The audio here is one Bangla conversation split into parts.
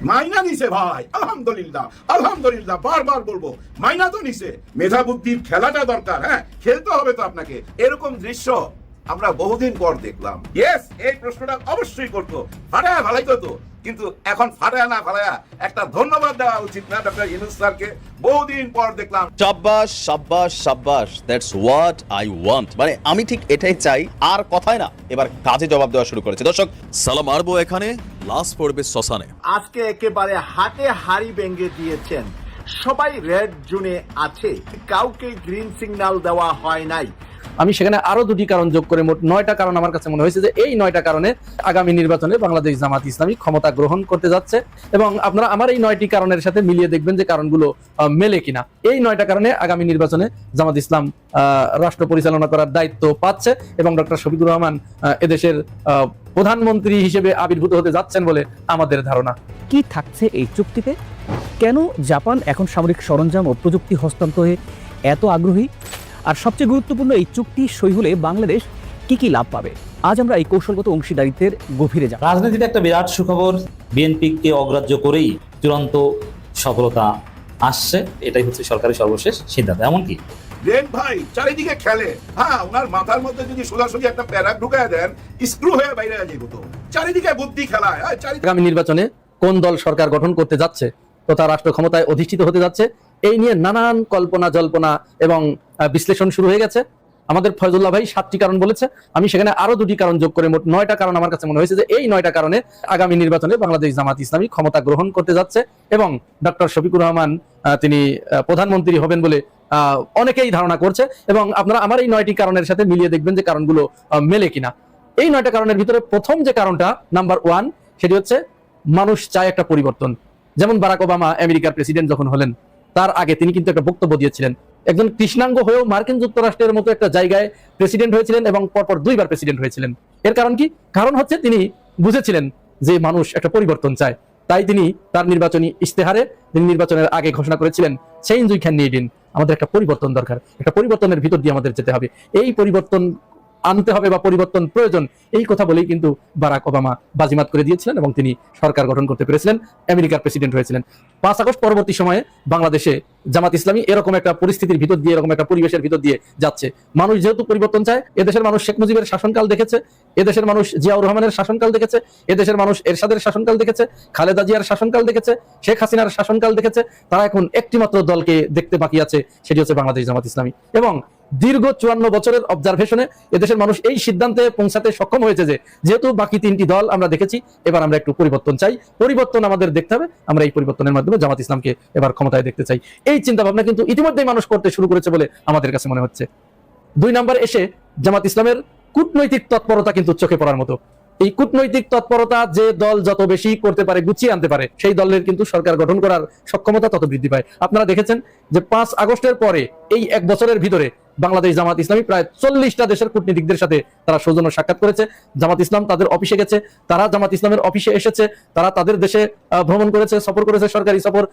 মাইনা নিছে ভাই, আলহামদুলিল্লাহ আলহামদুলিল্লাহ, বারবার বলবো মাইনা তো নিছে। মেধা বুদ্ধির খেলাটা দরকার, হ্যাঁ খেলতে হবে তো আপনাকে। এরকম দৃশ্য আমরা বহুদিন পর দেখলাম। ইয়েস, এই প্রশ্নটা অবশ্যই করতো, ফাটায় ভালাই তো, কিন্তু এখন ফাটায় না ফাটায়া একটা ধন্যবাদ দেওয়া উচিত না ডক্টর ইউনূস স্যারকে? বহুদিন পর দেখলাম। সাব্বাস সাব্বাস সাব্বাস, দ্যাটস হোয়াট আই ওয়ান্ট। মানে আমি ঠিক এটাই চাই, আর কথায় না, এবার কাজে জবাব দেওয়া শুরু করেছে। দর্শক, সালাম মারবো এখানে, লাশ পড়বে শ্মশানে। আজকে একেবারে হাতে হাড়ি ভেঙে দিয়েছেন। সবাই রেড জোনে আছে, কাউকে গ্রিন সিগন্যাল দেওয়া হয় নাই। আমি সেখানে আরো দুটি কারণ যোগ করে মোট 9টা কারণ আমার কাছে মনে হয়েছে যে এই 9টা কারণে আগামী নির্বাচনে বাংলাদেশ জামাত ইসলামী ক্ষমতা গ্রহণ করতে যাচ্ছে। এবং আপনারা আমার এই 9টি কারণের সাথে মিলিয়ে দেখবেন যে কারণগুলো মেলে কিনা। এই 9টা কারণে আগামী নির্বাচনে জামাত ইসলাম রাষ্ট্র পরিচালনা করার দায়িত্ব পাচ্ছে এবং ডক্টর শফিকুর রহমান এদেশের প্রধানমন্ত্রী হিসেবে আবির্ভূত হতে যাচ্ছেন বলে আমাদের ধারণা। কি থাকছে এই চুক্তিতে? কেন জাপান এখন সামরিক সরঞ্জাম ও প্রযুক্তি হস্তান্তরে এত আগ্রহী? আর সবচেয়ে গুরুত্বপূর্ণ, এই চুক্তি সই হলে বাংলাদেশ কি কি লাভ পাবে? আজ আমরা এই কৌশলগত অংশীদারিত্বের গভীরে যাব। রাজনীতিতে একটা বিরাট সুখবর, বিএনপিকে অগ্রাহ্য করেই চূড়ান্ত সফলতা আসছে। এটাই হচ্ছে সরকারের সর্বশেষ সিদ্ধান্ত। এমনকি রেন ভাই চারিদিকে খেলে, হ্যাঁ ওনার মাথার মধ্যে যদি সোজাসুজি একটা প্যারা ঢুকায় দেন, স্ক্রু হয়ে বাইরে যাইব। তো চারিদিকে বুদ্ধি খেলায়। আগামী নির্বাচনে কোন দল সরকার গঠন করতে যাচ্ছে তথা রাষ্ট্র ক্ষমতায় অধিষ্ঠিত হতে যাচ্ছে, এই নিয়ে নানান কল্পনা জল্পনা এবং বিশ্লেষণ শুরু হয়ে গেছে। আমাদের ফয়জুল্লাহ ভাই 7টি কারণ বলেছে, আমি সেখানে আরো দুটি কারণ যোগ করে মোট 9টা কারণ আমার কাছে মনে হয়েছে যে এই 9টা কারণে আগামী নির্বাচনে বাংলাদেশ জামাত ইসলামী ক্ষমতা গ্রহণ করতে যাচ্ছে এবং ডক্টর শফিকুর রহমান তিনি প্রধানমন্ত্রী হবেন বলে অনেকেই ধারণা করছে। এবং আপনারা আমার এই 9টি কারণের সাথে মিলিয়ে দেখবেন যে কারণগুলো মেলে কিনা। এই 9টা কারণের ভিতরে প্রথম যে কারণটা, নাম্বার 1, সেটি হচ্ছে মানুষ চায় একটা পরিবর্তন। যেমন বারাক ওবামা আমেরিকার প্রেসিডেন্ট যখন হলেন, তার আগে তিনি কিন্তু একটা বক্তব্য দিয়েছিলেন। একজন কৃষ্ণাঙ্গ হয়েও মার্কিন যুক্তরাষ্ট্রের মতো একটা জায়গায় প্রেসিডেন্ট হয়েছিলেন এবং পরপর 2বার প্রেসিডেন্ট হয়েছিলেন। এর কারণ কি? কারণ হচ্ছে তিনি বুঝেছিলেন যে মানুষ একটা পরিবর্তন চায়। তাই তিনি তার নির্বাচনী ইশতেহারে তিনি নির্বাচনের আগে ঘোষণা করেছিলেন, change we can need in, আমাদের একটা পরিবর্তন দরকার, একটা পরিবর্তনের ভিতর দিয়ে আমাদের যেতে হবে, এই পরিবর্তন আনতে হবে বা পরিবর্তন প্রয়োজন, এই কথা বলেই কিন্তু বারাক ওবামা বাজিমাত করে দিয়েছিলেন এবং তিনি সরকার গঠন করতে পেরেছিলেন, আমেরিকার প্রেসিডেন্ট হয়েছিলেন। 5 আগস্ট পরবর্তী সময়ে বাংলাদেশে জামাত ইসলামী এরকম একটা পরিস্থিতির ভিতর দিয়ে, এরকম একটা পরিবেশের ভিতর দিয়ে যাচ্ছে। মানুষ যেহেতু পরিবর্তন চায়, এদেশের মানুষ শেখ মুজিবের শাসনকাল দেখেছে, এদেশের মানুষ জিয়াউর রহমানের শাসনকাল দেখেছে, এদেশের মানুষ এরশাদের শাসনকাল দেখেছে, খালেদা জিয়ার শাসনকাল দেখেছে, শেখ হাসিনার শাসনকাল দেখেছে। তারা এখন একটি মাত্র দলকে দেখতে বাকি আছে, সেটি হচ্ছে বাংলাদেশ জামাত ইসলামী। এবং দীর্ঘ 54 বছরের অবজারভেশনে এদেশের মানুষ এই সিদ্ধান্তে পৌঁছাতে সক্ষম হয়েছে যে যেহেতু বাকি 3টি দল আমরা দেখেছি, এবার আমরা একটু পরিবর্তন চাই, পরিবর্তন আমাদের দেখতে হবে, আমরা এই পরিবর্তনের মাধ্যমে জামাত ইসলামকে এবার ক্ষমতায় দেখতে চাই। এই চিন্তা ভাবনা কিন্তু ইতিমধ্যেই মানুষ করতে শুরু করেছে বলে আমাদের কাছে মনে হচ্ছে। 2 নম্বরে এসে জামাত ইসলামের কূটনৈতিক তৎপরতা কিন্তু চোখে পড়ার মতো। এই কূটনৈতিক তৎপরতা যে দল যত বেশি করতে পারে, গুছিয়ে আনতে পারে, সেই দলের কিন্তু সরকার গঠন করার সক্ষমতা তত বৃদ্ধি পায়। আপনারা দেখেছেন যে 5 আগস্টের পরে এই 1 বছরের ভিতরে বাংলাদেশ জামাত ইসলামী প্রায় 40টা দেশের কূটনীতিকদের সাথে তারা সৌজন্য সাক্ষাৎ করেছে। জামাত ইসলাম তাদের অফিসে গেছে, তারা জামাত ইসলামের অফিসে এসেছে, তারা তাদের দেশে ভ্রমণ করেছে, সফর করেছে, সরকারি সফর।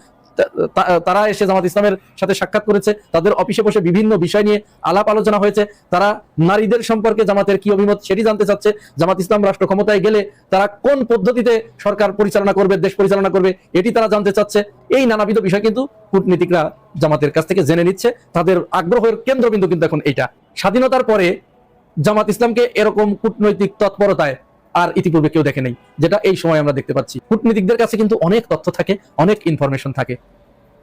তারা এসে জামাত ইসলামের সাথে সাক্ষাৎ করেছে, তাদের অফিসে বসে বিভিন্ন বিষয় নিয়ে আলাপ আলোচনা হয়েছে। তারা নারীদের সম্পর্কে জামাতের কি অভিমত সেটি জানতে চাচ্ছে। জামাত ইসলাম রাষ্ট্র ক্ষমতায় গেলে তারা কোন পদ্ধতিতে সরকার পরিচালনা করবে, দেশ পরিচালনা করবে, এটি তারা জানতে চাচ্ছে। এই নানাবিধ বিষয় কিন্তু কূটনীতিকরা জামাতের কাছ থেকে জেনে নিচ্ছে। তাদের আগ্রহের কেন্দ্রবিন্দু কিন্তু এখন এইটা। স্বাধীনতার পরে জামাত ইসলামকে এরকম কূটনৈতিক তৎপরতায় আর ইতিপূর্বে কেউ দেখে নেই, যেটা এই সময় আমরা দেখতে পাচ্ছি। কূটনীতিকদের কাছে কিন্তু অনেক তথ্য থাকে, অনেক ইনফরমেশন থাকে,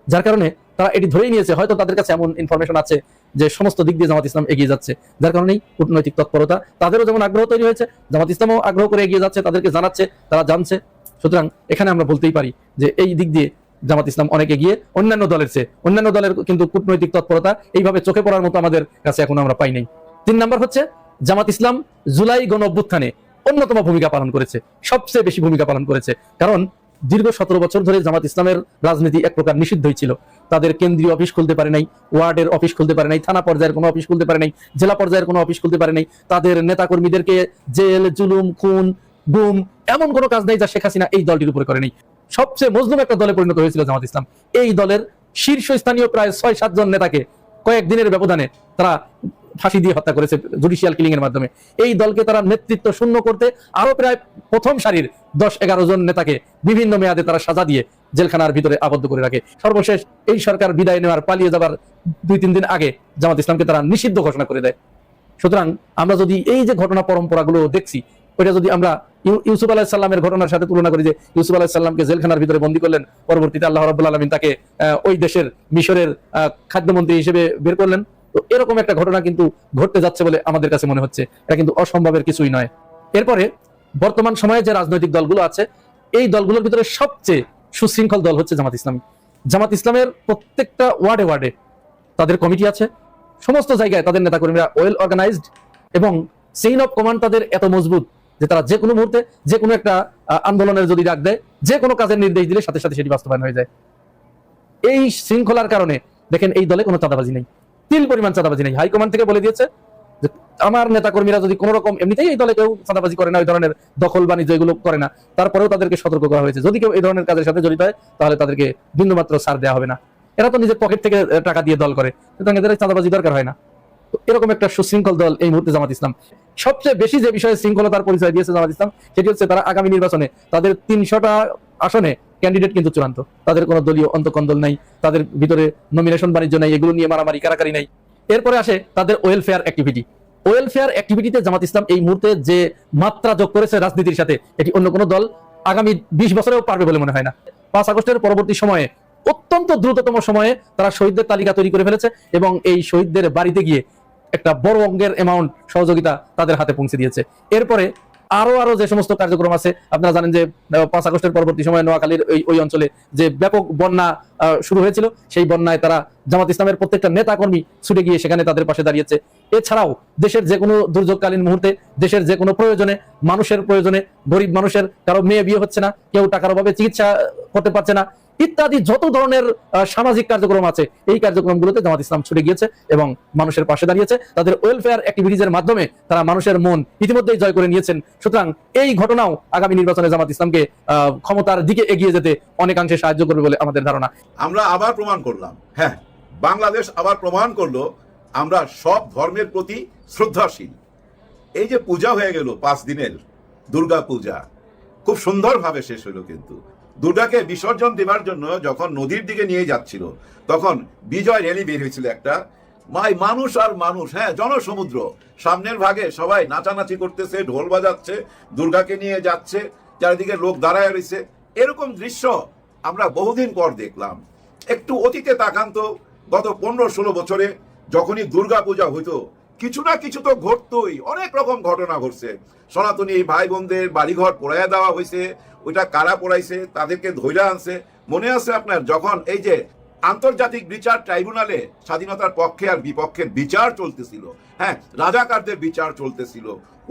যার কারণে তারা এটি ধরেই নিয়েছে হয়তো তাদের কাছে এমন ইনফরমেশন আছে যে সমস্ত দিক দিয়ে জামাত ইসলাম এগিয়ে যাচ্ছে। যার কারণেই কূটনৈতিক তৎপরতা তাদেরও যেমন আগ্রহ তৈরি হয়েছে, জামাত ইসলামও আগ্রহ করে এগিয়ে যাচ্ছে, তাদেরকে জানাচ্ছে, তারা জানছে। সুতরাং এখানে আমরা বলতেই পারি যে এই দিক দিয়ে জামাত ইসলাম অনেক এগিয়ে অন্যান্য দলের চেয়ে। অন্যান্য দলের কিন্তু কূটনৈতিক তৎপরতা এইভাবে চোখে পড়ার মতো আমাদের কাছে এখন আমরা পাই নাই। 3 নম্বর হচ্ছে জামাত ইসলাম জুলাই গণ অভ্যুত্থানে অন্যতম ভূমিকা পালন করেছে, সবচেয়ে বেশি ভূমিকা পালন করেছে। কারণ দীর্ঘ 17 বছর ধরে জামাত ইসলামের রাজনীতি এক প্রকার নিষিদ্ধই ছিল। তাদের কেন্দ্রীয় অফিস খুলতে পারে নাই, ওয়ার্ডের অফিস খুলতে পারে নাই, থানা পর্যায়ের কোনো অফিস খুলতে পারে নাই, জেলা পর্যায়ের কোনো অফিস খুলতে পারে নাই। তাদের নেতাকর্মীদেরকে জেল, জুলুম, খুন, গুম এমন কোনো কাজ নেই যা শেখ হাসিনা এই দলটির উপরে করে নেই। সবচেয়ে মজলুম একটা দলে পরিণত হয়েছিল জামাত ইসলাম। এই দলের শীর্ষস্থানীয় প্রায় 6-7 জন নেতাকে কয়েকদিনের ব্যবধানে তারা ফাঁসি দিয়ে হত্যা করেছে জুডিশিয়াল কিলিং এর মাধ্যমে। এই দলকে তারা নেতৃত্ব শূন্য করতে আরো প্রায় প্রথম সারির 10-11 জন নেতাকে বিভিন্ন মেয়াদে তারা সাজা দিয়ে জেলখানার ভিতরে আবদ্ধ করে রাখে। সর্বশেষ এই সরকার বিদায় নেওয়ার পালিয়ে যাবার 2-3 দিন আগে জামাত ইসলামকে তারা নিষিদ্ধ ঘোষণা করে দেয়। সুতরাং আমরা যদি এই যে ঘটনা পরম্পরাগুলো দেখছি, ওইটা যদি আমরা ইউসুফ আলাইহিস সালামের ঘটনার সাথে তুলনা করি, যে ইউসুফ আলাইহিস সালামকে জেলখানার ভিতরে বন্দী করলেন, পরবর্তীতে আল্লাহ রাব্বুল আলামিন তাকে ওই দেশের মিশরের খাদ্যমন্ত্রী হিসেবে বের করলেন, তো এরকম একটা ঘটনা কিন্তু ঘটতে যাচ্ছে বলে আমাদের কাছে মনে হচ্ছে। এটা কিন্তু অসম্ভবের কিছুই নয়। এরপরে বর্তমান সময়ে যে রাজনৈতিক দলগুলো আছে, এই দলগুলোর ভিতরে সবচেয়ে সুশৃঙ্খল দল হচ্ছে জামাত ইসলামী। জামাত ইসলামের প্রত্যেকটা ওয়ার্ডে ওয়ার্ডে তাদের কমিটি আছে, সমস্ত জায়গায় তাদের নেতাকর্মীরা ওয়েল অর্গানাইজড, এবং চেইন অফ কমান্ড তাদের এত মজবুত যে তারা যে কোনো মুহূর্তে যে কোনো একটা আন্দোলনের যদি ডাক দেয়, যে কোনো কাজের নির্দেশ দিলে সাথে সাথে সেটি বাস্তবায়ন হয়ে যায়। এই শৃঙ্খলার কারণে দেখেন এই দলে কোনো চাঁদাবাজি নেই, তিল পরিমাণ চাঁদাবাজি নেই। হাইকমান্ড থেকে বলে দিয়েছে যে আমার নেতাকর্মীরা যদি কোনো রকম, এমনিতেই এই দলে কেউ চাঁদাবাজি করে না, ওই ধরনের দখল বাণিজ্য এগুলো করে না, তারপরেও তাদেরকে সতর্ক করা হয়েছে যদি কেউ এই ধরনের কাজের সাথে জড়িত হয় তাহলে তাদেরকে বিন্দুমাত্র ছাড় দেওয়া হবে না। এরা তো নিজের পকেট থেকে টাকা দিয়ে দল করে, সুতরাং এদের চাঁদাবাজি দরকার হয় না। তো এরকম একটা সুশৃঙ্খল দল এই মুহূর্তে জামাত ইসলাম। সবচেয়ে বেশি যে বিষয়ে শৃঙ্খলতার পরিচয় দিয়েছে জামাত ইসলাম, সেটি হচ্ছে তারা আগামী নির্বাচনে তাদের 300টা আসনে ক্যান্ডিডেট কিন্তু চূড়ান্ত, তাদের কোনো দলীয় অন্তকন্দল নাই, তাদের ভিতরে নমিনেশন বাণিজ্য নাই, এগুলো নিয়ে মারামারি কারাকারি নাই। এরপরে আসে তাদের ওয়েলফেয়ার অ্যাক্টিভিটি। ওয়েলফেয়ার অ্যাক্টিভিটিতে জামাত ইসলাম এই মুহূর্তে যে মাত্রা যোগ করেছে রাজনীতির সাথে, এটি অন্য কোনো দল আগামী 20 বছরেও পারবে বলে মনে হয় না। 5 আগস্টের পরবর্তী সময়ে অত্যন্ত দ্রুততম সময়ে তারা শহীদদের তালিকা তৈরি করে ফেলেছে, এবং এই শহীদদের বাড়িতে গিয়ে একটা বড় অঙ্কের অ্যামাউন্ট সহযোগিতা তাদের হাতে পৌঁছে দিয়েছে। এরপরে আরো যে সমস্ত কার্যক্রম আছে, আপনারা জানেন যে 5 আগস্টের পরবর্তী সময়ে নোয়াখালীর ওই অঞ্চলে যে ব্যাপক বন্যা শুরু হয়েছিল, সেই বন্যায় তারা জামাত ইসলামের প্রত্যেকটা নেতা কর্মী ছুটে গিয়ে সেখানে তাদের পাশে দাঁড়িয়েছে। এছাড়াও দেশের যে কোনো দুর্যোগকালীন মুহূর্তে, দেশের যে কোনো প্রয়োজনে, মানুষের প্রয়োজনে, গরিব মানুষের কারো মেয়ে বিয়ে হচ্ছে না, কেউ টাকার অভাবে চিকিৎসা করতে পারছে না, ইত্যাদি যত ধরনের সামাজিক কার্যক্রম আছে, এই কার্যক্রমগুলোতে জামাত ইসলাম ছুটে গিয়েছে এবং মানুষের পাশে দাঁড়িয়েছে। তাদের ওয়েলফেয়ার অ্যাক্টিভিটিজের মাধ্যমে তারা মানুষের মন ইতিমধ্যেই জয় করে নিয়েছেন। সুতরাং এই ঘটনাও আগামী নির্বাচনে জামাত ইসলামকে ক্ষমতার দিকে এগিয়ে যেতে অনেকাংশে সাহায্য করবে বলে আমাদের ধারণা। আমরা আবার প্রমাণ করলাম, হ্যাঁ, বাংলাদেশ আবার প্রমাণ করলো আমরা সব ধর্মের প্রতি শ্রদ্ধাশীল। এই যে পূজা হয়ে গেল 5 দিনের দুর্গা পূজা, খুব সুন্দরভাবে শেষ হলো, কিন্তু দুর্গাকে বিসর্জন দেওয়ার জন্য যখন নদীর দিকে নিয়ে যাচ্ছিল, তখন বিজয় র্যালি বের হয়েছিল একটা, মানুষ আর মানুষ, হ্যাঁ, জনসমুদ্র, সামনের ভাগে সবাই নাচানাচি করতেছে, ঢোল বাজাচ্ছে, দুর্গাকে নিয়ে যাচ্ছে, চারিদিকে লোক দাঁড়ায় রয়েছে। এরকম দৃশ্য আমরা বহুদিন পর দেখলাম। একটু অতীতে তাকান তো, গত 15-16 বছরে যখনই দুর্গা পূজা হইতো, কিছু না কিছু তো ঘটতোই, অনেক রকম ঘটনা ঘটছে। সনাতনী ভাই বোনদের বাড়িঘর পোড়াইয়া দেওয়া হয়েছে, ওইটা কারা পোড়াইছে, তাদেরকে ধইরা আনছে। মনে আছে আপনার, যখন এই যে আন্তর্জাতিক বিচার ট্রাইব্যুনালে স্বাধীনতার পক্ষে আর বিপক্ষের বিচার চলতেছিল, হ্যাঁ, রাজাকারদের বিচার চলতেছিল,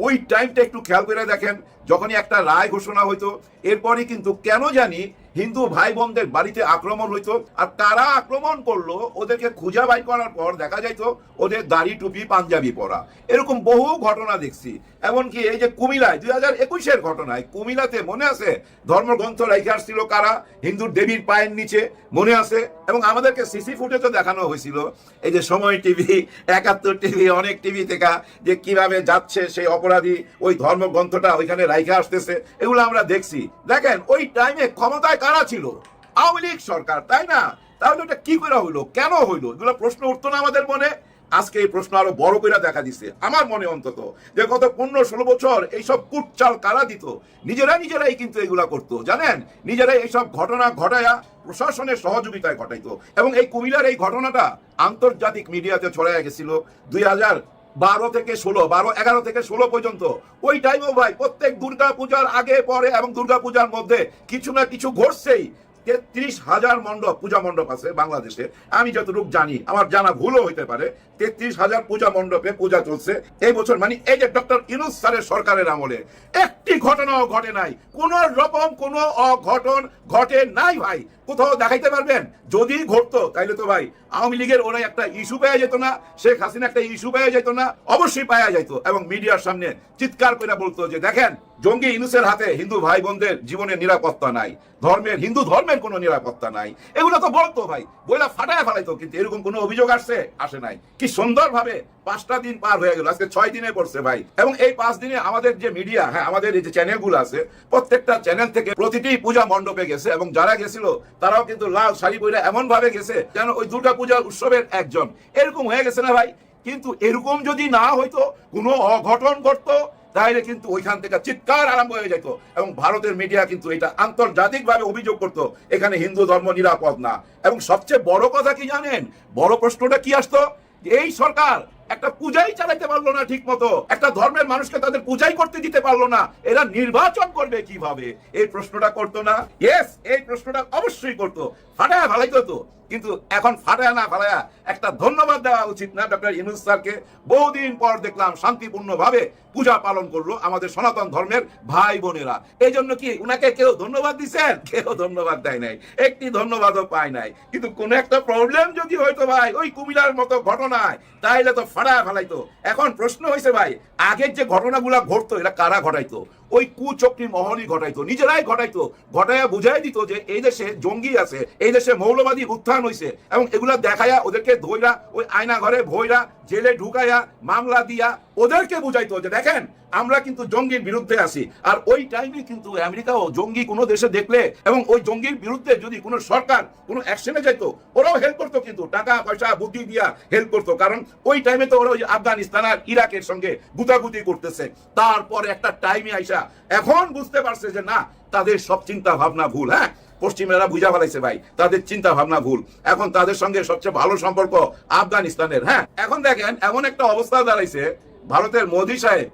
ওই টাইমটা একটু খেয়াল করে দেখেন, যখনই একটা রায় ঘোষণা হইতো, এরপরই কিন্তু কেন জানি হিন্দু ভাই বোনদের বাড়িতে আক্রমণ হইতো। আর কারা আক্রমণ করলো ওদেরকে খুঁজা বাই করার পর দেখা যাইতো ওদের দাড়ি টুপি পাঞ্জাবি পরা। এরকম বহু ঘটনা দেখছি। এমনকি এই যে কুমিল্লায় 2021-এর ঘটনায়, কুমিল্লাতে মনে আছে ধর্মগ্রন্থ রেখে আসছিল কারা, হিন্দুর দেবীর পায়ের নিচে, মনে আছে? এবং আমাদেরকে সিসি ফুটেজও দেখানো হয়েছিল, এই যে সময় টিভি, 71 টিভি, অনেক টিভি থেকে, যে কিভাবে যাচ্ছে সেই অপরাধী ওই ধর্মগ্রন্থটা ওইখানে রাইখা আসতেছে, এগুলো আমরা দেখছি। দেখেন ওই টাইমে ক্ষমতায় কারা ছিল? আওয়ামী লীগ সরকার, তাই না? তাহলে ওটা কি করে হইলো, কেন হইলো, এগুলো প্রশ্ন উঠতো না আমাদের মনে? আজকে এই প্রশ্ন আরো বড় করে দেখা দিচ্ছে আমার মনে, অন্তত যে গত 15-16 বছর এইসব কুটচাল কারা দিত, নিজেরাই কিন্তু এগুলা করতো, জানেন, নিজেরাই এইসব ঘটনা ঘটায়া প্রশাসনের সহযোগিতায় ঘটাইতো। এবং এই কুমিল্লার এই ঘটনাটা আন্তর্জাতিক মিডিয়াতে ছড়াইয়া গেছিল 2011 থেকে 16 পর্যন্ত। ওই টাইমও ভাই প্রত্যেক দুর্গা পূজার আগে পরে এবং দুর্গা পূজার মধ্যে কিছু না কিছু ঘটছেই। 33,000 মণ্ডপ, পূজা মণ্ডপ আছে বাংলাদেশে, আমি যতটুকু জানি, আমার জানা ভুলও হইতে পারে, 33,000 পূজা মণ্ডপে পূজা চলছে এই বছর। মানে এই যে ডক্টর ইউনূস স্যারের সরকারের আমলে একটি ঘটনাও ঘটে নাই, কোন রকম কোনো অঘটন ঘটে নাই ভাই, কোথাও দেখাইতে পারবেন? যদি ঘটতো তাইলে তো ভাই আওয়ামী লীগের ওরা একটা ইস্যু পাওয়া যেত না, শেখ হাসিনা একটা ইস্যু পাওয়া যেত না, অবশ্যই পাওয়া যেত এবং মিডিয়ার সামনে চিৎকার করে বলতো যে দেখেন জঙ্গি ইউনূসের হাতে হিন্দু ভাই বোনদের জীবনের নিরাপত্তা নাই, হিন্দু ধর্মের কোনো নিরাপত্তা নাই, এগুলো তো বলতো ভাই, বইলা ফাটায় ফেলাইতো। কিন্তু এরকম কোনো অভিযোগ আসে নাই। কি সুন্দরভাবে 5টা দিন পার হয়ে গেল, আজকে 6 দিনে পড়ছে ভাই। এবং এই 5 দিনে আমাদের যে মিডিয়া, হ্যাঁ আমাদের এই যে চ্যানেলগুলো আছে, প্রত্যেকটা চ্যানেল থেকে প্রতিটি পূজা মণ্ডপে গেছে এবং যারা গেছিল তারাও কিন্তু লাল শাড়ি পরে এমন ভাবে গেছে যেন ওই দুর্গা পূজার উৎসবের একজন, এরকম হয়ে গেছে না ভাই? কিন্তু এরকম যদি না হইতো, কোনো অঘটন ঘটতো, তাহলে কিন্তু ওইখান থেকে চিৎকার আরম্ভ হয়ে যেত এবং ভারতের মিডিয়া কিন্তু এটা আন্তর্জাতিকভাবে অভিযোগ করতো এখানে হিন্দু ধর্ম নিরাপদ না। এবং সবচেয়ে বড় কথা কি জানেন? বড় প্রশ্নটা কি আসতো? এই সরকার একটা পূজাই চালাইতে পারলো না ঠিক মতো, একটা ধর্মের মানুষকে তাদের পূজাই করতে দিতে পারলো না, এরা নির্বাচন করবে কিভাবে? এই প্রশ্নটা করতো না? ইয়েস, এই প্রশ্নটা অবশ্যই করতো, ফাটায় ভালাইতো তো। কিন্তু এখন ফাটায় না ফালায়া একটা ধন্যবাদ দেওয়া উচিত না ডক্টর ইউনূস স্যারকে? বহুদিন পর দেখলাম শান্তিপূর্ণভাবে পূজা পালন করলো আমাদের সনাতন ধর্মের ভাই বোনেরা। এই জন্য কি উনাকে কেউ ধন্যবাদ দিচ্ছেন? কেউ ধন্যবাদ দেয় নাই, একটি ধন্যবাদও পায় নাই। কিন্তু কোন একটা প্রবলেম যদি হয়তো ভাই ওই কুমিল্লার মতো ঘটনায়, তাইলে তো ফাটায় ফেলাইতো। এখন প্রশ্ন হয়েছে ভাই, আগের যে ঘটনাগুলা ঘটতো এরা কারা ঘটাইতো? ওই কুচক্রী মহলই ঘটাইতো, নিজেরাই ঘটাইতো, ঘটাইয়া বুঝাই দিত যে এই দেশে জঙ্গি আছে, এই দেশে মৌলবাদী উত্থান হয়েছে, এবং এগুলা দেখাইয়া ওদেরকে ধইরা ওই আয়না ঘরে ভইরা জেলে ঢুকাইয়া মামলা দিয়া ওদেরকে বুঝাইতো যে দেখেন আমরা কিন্তু জঙ্গির বিরুদ্ধে আছি। আর ওই টাইমে কিন্তু আমেরিকাও জঙ্গি কোনো দেশে দেখলে এবং ওই জঙ্গির বিরুদ্ধে যদি কোনো সরকার কোনো অ্যাকশনে যেত, ওরাও হেল্প করতো, কিন্তু টাকা পয়সা বুদ্ধি দিয়া হেল্প করতো। কারণ ওই টাইমে তো ওরা ওই আফগানিস্তান আর ইরাকের সঙ্গে গুতাগুতি করতেছে। তারপরে একটা টাইমে আইসা এখন বুঝতে পারছে যে না, তাদের সব চিন্তা ভাবনা ভুল। হ্যাঁ, পশ্চিমেরা বুঝা ফেলাইছে ভাই, তাদের চিন্তা ভাবনা ভুল। এখন তাদের সঙ্গে সবচেয়ে ভালো সম্পর্ক আফগানিস্তানের। হ্যাঁ, এখন দেখেন এমন একটা অবস্থা দাঁড়াইছে, ভারতের মোদী সাহেব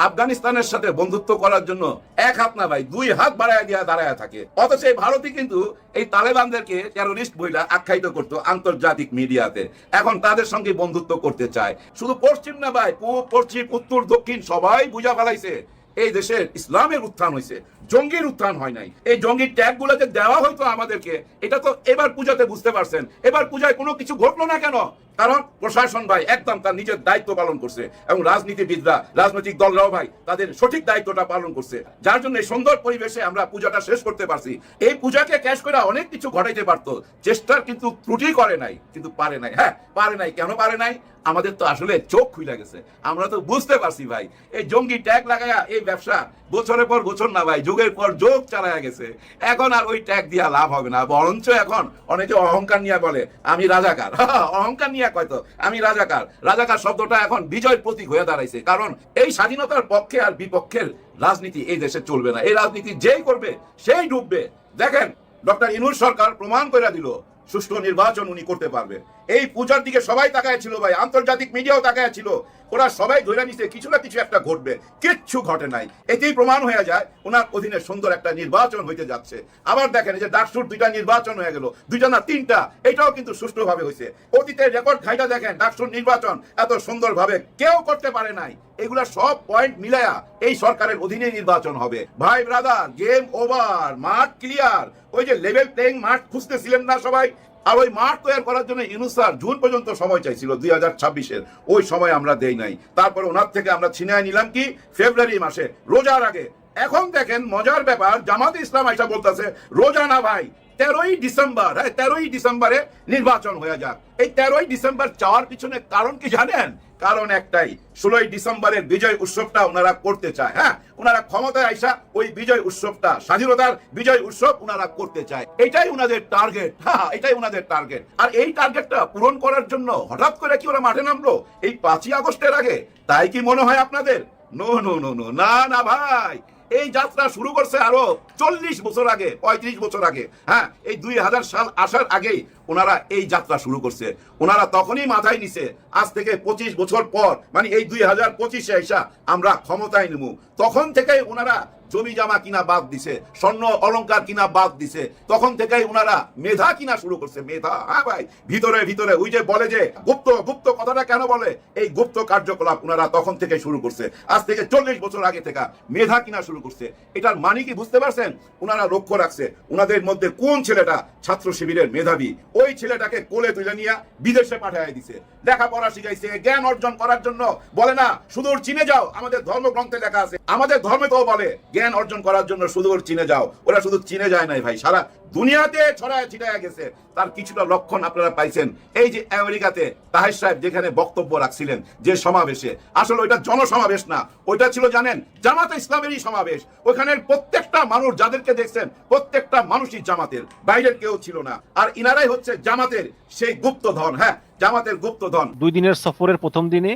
আফগানিস্তানের সাথে বন্ধুত্ব করার জন্য 1 হাত না ভাই 2 হাত বাড়ায় দিয়া দাঁড়ায় থাকে। অথচ এই ভারতই কিন্তু এই তালেবানদেরকে টেরোরিস্ট বইলা আখ্যায়িত করতো আন্তর্জাতিক মিডিয়াতে, এখন তাদের সঙ্গে বন্ধুত্ব করতে চায়। শুধু পশ্চিম না ভাই, পূব পশ্চিম উত্তর দক্ষিণ সবাই বুঝা ফেলাইছে এই দেশের ইসলামের উত্থান হয়েছে, জঙ্গির উত্থান হয় নাই। এই জঙ্গির ট্যাগ গুলো যে দেওয়া হয়তো আমাদেরকে, এটা তো এবার পূজাতে বুঝতে পারছেন। এবার পূজায় কোনো কিছু ঘটলো না কেন? কারণ প্রশাসন ভাই একদম তার নিজের দায়িত্ব পালন করছে এবং রাজনীতিবিদরা, রাজনৈতিক দলরাও ভাই তাদের সঠিক দায়িত্বটা পালন করছে, যার জন্য এই সুন্দর পরিবেশে আমরা পূজাটা শেষ করতে পারছি। এই পূজাকে ক্যাশ করে অনেক কিছু ঘটাইতে পারতো, চেষ্টার কিন্তু ত্রুটি করে নাই, কিন্তু পারে নাই। হ্যাঁ পারে নাই, কেন পারে নাই? আমাদের তো আসলে চোখ খুলে গেছে, আমরা তো বুঝতে পারছি ভাই এই জঙ্গি ট্যাগ লাগায়া এই ব্যবসা বছরের পর বছর না ভাই, যুগের পর যুগ চালায়া গেছে। এখন আর ওই ট্যাগ দিয়া লাভ হবে না, বরঞ্চ এখন অনেকে অহংকার নিয়ে বলে আমি রাজাকার। অহংকার নিয়ে কয়তো আমি রাজাকার, রাজাকার শব্দটা এখন বিজয় প্রতীক হয়ে দাঁড়াইছে। কারণ এই স্বাধীনতার পক্ষে আর বিপক্ষের রাজনীতি এই দেশে চলবে না, এই রাজনীতি যেই করবে সেই ডুববে। দেখেন ডক্টর ইউনূস সরকার প্রমাণ করে দিল সুষ্ঠু নির্বাচন উনি করতে পারবে। এই পূজার দিকে সবাই তাকায় ছিল ভাই, আন্তর্জাতিক মিডিয়াও তাকায় ছিল, ওরা সবাই ধরে নিছে কিছু না কিছু একটা ঘটবে, কিচ্ছু ঘটে নাই। এতেই প্রমাণ হয়ে যায় ওনার অধীনে সুন্দর একটা নির্বাচন হইতে যাচ্ছে। আবার দেখেন যে ডাকসুর 2টা নির্বাচন হয়ে গেল, 2টা না 3টা, এটাও কিন্তু সুষ্ঠুভাবে হয়েছে। অতীতের রেকর্ড ঘাইটা দেখেন, ডাকসুর নির্বাচন এত সুন্দরভাবে কেউ করতে পারে নাই। এগুলা সব পয়েন্ট মিলায়া এই সরকারের অধীনে নির্বাচন হবে। ভাই ব্রাদার, গেম ওভার, মাঠ ক্লিয়ার। ওই যে লেভেল প্লেইং মাঠ খুঁজতেছিলেন না সবাই, আর ওই মাঠ তৈরি করার জন্য ইউনূস স্যার জুন পর্যন্ত সময় চাইছিল 2026-এর, ওই সময় আমরা দেই নাই। তারপর ওনার থেকে আমরা ছিনিয়ে নিলাম কি ফেব্রুয়ারি মাসে, রোজার আগে। এখন দেখেন মজার ব্যাপার, জামাতে ইসলাম আইসা বলতেছে রোজা না ভাই, 13ই ডিসেম্বর, হ্যাঁ 13ই ডিসেম্বরে নির্বাচন হয়ে যাক। এই 13ই ডিসেম্বর চাওয়ার পিছনে কারণ কি জানেন? কারণ একটাই, 16ই ডিসেম্বরের বিজয় উৎসবটা ওনারা করতে চায়। হ্যাঁ, ওনারা ক্ষমতায় আইসা ওই বিজয় উৎসবটা, স্বাধীনতার বিজয় উৎসব ওনারা করতে চায়। এটাই ওনাদের টার্গেট। হ্যাঁ, এটাই ওনাদের টার্গেট। আর এই টার্গেটটা পূরণ করার জন্য হঠাৎ করে কি ওরা মাঠে নামলো এই 5ই আগস্টের আগে? তাই কি মনে হয় আপনাদের? নো নো নো নো, না না ভাই, এই যাত্রা শুরু করছে আরো 40 বছর আগে, 35 বছর আগে। হ্যাঁ, এই 2000 সাল আসার আগেই ওনারা এই যাত্রা শুরু করছে। ওনারা তখনই মাথায় নিছে আজ থেকে 25 বছর পর, মানে এই 2025-এ আইসা আমরা ক্ষমতায় নেব। তখন থেকেই ওনারা জমি জামা কিনা বাদ দিছে, স্বর্ণ অলংকার কিনা বাদ দিছে, তখন থেকেই ওনারা মেধা কিনা শুরু করছে। মেধা, হ্যাঁ ভাই, ভিতরে ভিতরে ওই যে বলে যে গুপ্ত গুপ্ত কথাটা কেন বলে, এই গুপ্ত কার্যকলাপ ওনারা তখন থেকে শুরু করছে। আজ থেকে 40 বছর আগে থেকে মেধা কিনা শুরু করছে। এটার মানে কি বুঝতে পারছেন? ওনারা লক্ষ্য রাখছে ওনাদের মধ্যে কোন ছেলেটা ছাত্র শিবিরের মেধাবী, ওই ছেলেটাকে কোলে তুলে নিয়ে বিদেশে পাঠিয়ে দিছে, লেখাপড়া শিখাইছে, জ্ঞান অর্জন করার জন্য। বলে না সুদূর চীনে যাও, আমাদের ধর্মগ্রন্থে লেখা আছে, আমাদের ধর্মে তো বলে জ্ঞান অর্জন করার জন্য সুদূর চীনে যাও। ওরা শুধু চীনে যায় নাই ভাই, সারা দুনিয়াতে ছড়ায় ছিটায় গেছে। তার কিছুটা লক্ষণ আপনারা পাইছেন এই যে আমেরিকাতে তাহের সাহেব যেখানে বক্তব্য রাখছিলেন যে সমাবেশে, আসলে ওইটা জনসমাবেশ না, ওইটা ছিল জানেন জামাতে ইসলামেরই সমাবেশ। ওখানের প্রত্যেকটা মানুষ যাদেরকে দেখছেন প্রত্যেকটা মানুষই জামাতের, বাইরের কেউ ছিল না। আর ইনারাই হচ্ছে জামাতের সেই গুপ্তধন। হ্যাঁ, জামাতের গুপ্তধন। 2 দিনের সফরের প্রথম দিনে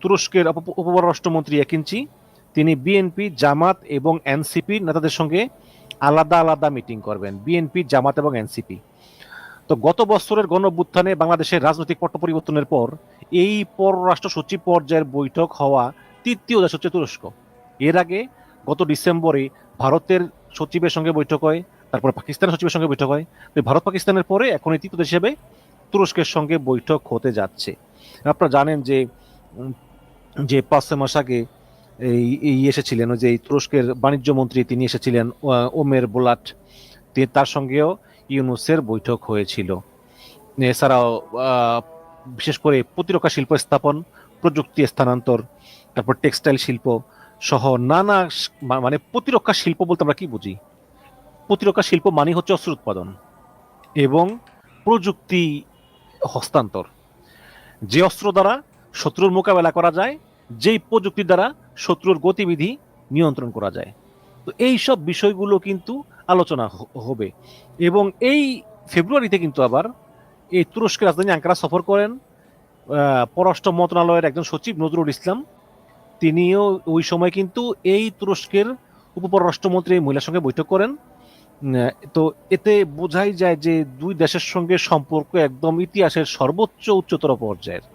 তুরস্কের উপপররাষ্ট্রমন্ত্রী একিনচি তিনি বিএনপি, জামাত এবং এনসিপি নেতাদের সঙ্গে আলাদা আলাদা মিটিং করবেন। বিএনপি, জামাত এবং এনসিপি। তো গত বছরের গণঅভ্যুত্থানে বাংলাদেশের রাজনৈতিক পট পরিবর্তনের পর এই পররাষ্ট্র সচিব পর্যায়ের বৈঠক হওয়া তৃতীয় দেশ হচ্ছে তুরস্ক। এর আগে গত ডিসেম্বরে ভারতের সচিবের সঙ্গে বৈঠক হয়, তারপরে পাকিস্তানের সচিবের সঙ্গে বৈঠক হয়। ভারত পাকিস্তানের পরে এখন এই তৃতীয় দেশ হিসেবে তুরস্কের সঙ্গে বৈঠক হতে যাচ্ছে। আপনারা জানেন যে 5 মাস আগে এই এসেছিলেন ওই যে তুরস্কের বাণিজ্য মন্ত্রী, তিনি এসেছিলেন ওমের বোলাট, তার সঙ্গেও ইউনুসের বৈঠক হয়েছিল। এছাড়াও বিশেষ করে প্রতিরক্ষা শিল্প স্থাপন, প্রযুক্তি স্থানান্তর, তারপর টেক্সটাইল শিল্প সহ নানা, মানে প্রতিরক্ষা শিল্প বলতে আমরা কি বুঝি? প্রতিরক্ষা শিল্প মানে হচ্ছে অস্ত্র উৎপাদন এবং প্রযুক্তি হস্তান্তর। যে অস্ত্র দ্বারা শত্রুর মোকাবেলা করা যায়, যেই প্রযুক্তি দ্বারা শত্রুর গতিবিধি নিয়ন্ত্রণ করা যায়। তো এই সব বিষয়গুলো কিন্তু আলোচনা হবে। এবং এই ফেব্রুয়ারিতে কিন্তু আবার এই তুরস্কের রাজধানী আঙ্কারা সফর করেন পররাষ্ট্র মন্ত্রণালয়ের একজন সচিব নজরুল ইসলাম। তিনিও ওই সময় কিন্তু এই তুরস্কের উপপররাষ্ট্রমন্ত্রী মহিলার সঙ্গে বৈঠক করেন। তো এতে বোঝাই যায় যে দুই দেশের সঙ্গে সম্পর্ক একদম ইতিহাসের সর্বোচ্চ উচ্চতর পর্যায়ের।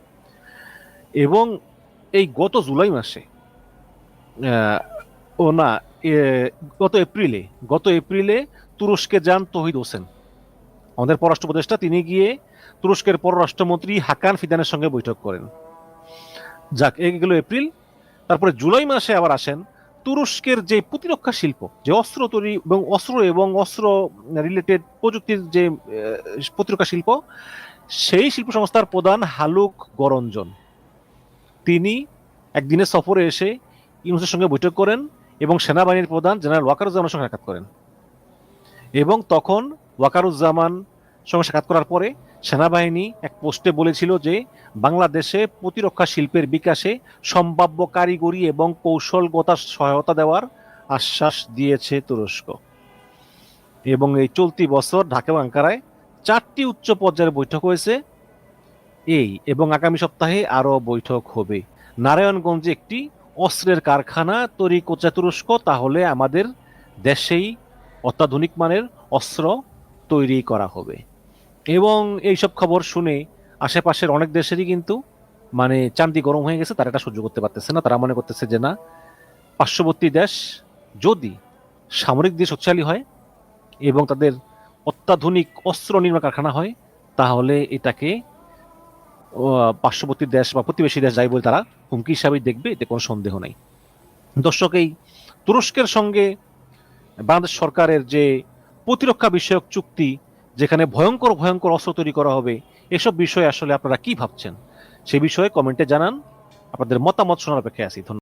এবং এই গত জুলাই মাসে গত এপ্রিলে তুরস্কে যান তৌহিদ হোসেন, আমাদের পররাষ্ট্র উপদেষ্টা। তিনি গিয়ে তুরস্কের পররাষ্ট্রমন্ত্রী হাকান ফিদানের সঙ্গে বৈঠক করেন। যাক, এগুলো এপ্রিল। তারপরে জুলাই মাসে আবার আসেন তুরস্কের যে প্রতিরক্ষা শিল্প, যে অস্ত্র তৈরি এবং অস্ত্র রিলেটেড প্রযুক্তির যে প্রতিরক্ষা শিল্প, সেই শিল্প সংস্থার প্রধান হালুক গরঞ্জন, তিনি একদিনের সফরে এসে ইউনুসের সঙ্গে বৈঠক করেন এবং সেনাবাহিনীর প্রধান জেনারেল ওয়াকারুজ্জামানের সঙ্গে সাক্ষাৎ করেন। এবং তখন ওয়াকারুজ্জামান সঙ্গে সাক্ষাৎ করার পরে সেনাবাহিনী এক পোস্টে বলেছিল যে বাংলাদেশে প্রতিরক্ষা শিল্পের বিকাশে সম্ভাব্য কারিগরি এবং কৌশলগত সহায়তা দেওয়ার আশ্বাস দিয়েছে তুরস্ক। এবং এই চলতি বছর ঢাকা এবং আঙ্কারায় 4টি উচ্চ পর্যায়ের বৈঠক হয়েছে এবং আগামী সপ্তাহে আরো বৈঠক হবে। নারায়ণগঞ্জে একটি অস্ত্রের কারখানা তৈরি করছে তুরস্ক, তাহলে আমাদের দেশেই অত্যাধুনিক মানের অস্ত্র তৈরি করা হবে। এবং এইসব খবর শুনে আশেপাশের অনেক দেশেরই কিন্তু মানে চান্দি গরম হয়ে গেছে, তারা এটা সহ্য করতে পারতেছে না। তারা মনে করতেছে যে না, পার্শ্ববর্তী দেশ যদি সামরিক দিয়ে শক্তিশালী হয় এবং তাদের অত্যাধুনিক অস্ত্র নির্মাণ কারখানা হয়, তাহলে এটাকে পার্শ্ববর্তী দেশ বা প্রতিবেশী দেশ যাই বলে তারা হুমকি হিসাবে দেখবে, এতে কোনো সন্দেহ নাই। দর্শক, এই তুরস্কের সঙ্গে বাংলাদেশ সরকারের যে প্রতিরক্ষা বিষয়ক চুক্তি, যেখানে ভয়ঙ্কর ভয়ঙ্কর অস্ত্র তৈরি করা হবে, এসব বিষয়ে আসলে আপনারা কি ভাবছেন সেই বিষয়ে কমেন্টে জানান। আপনাদের মতামত শোনার অপেক্ষায় আছি। ধন্যবাদ।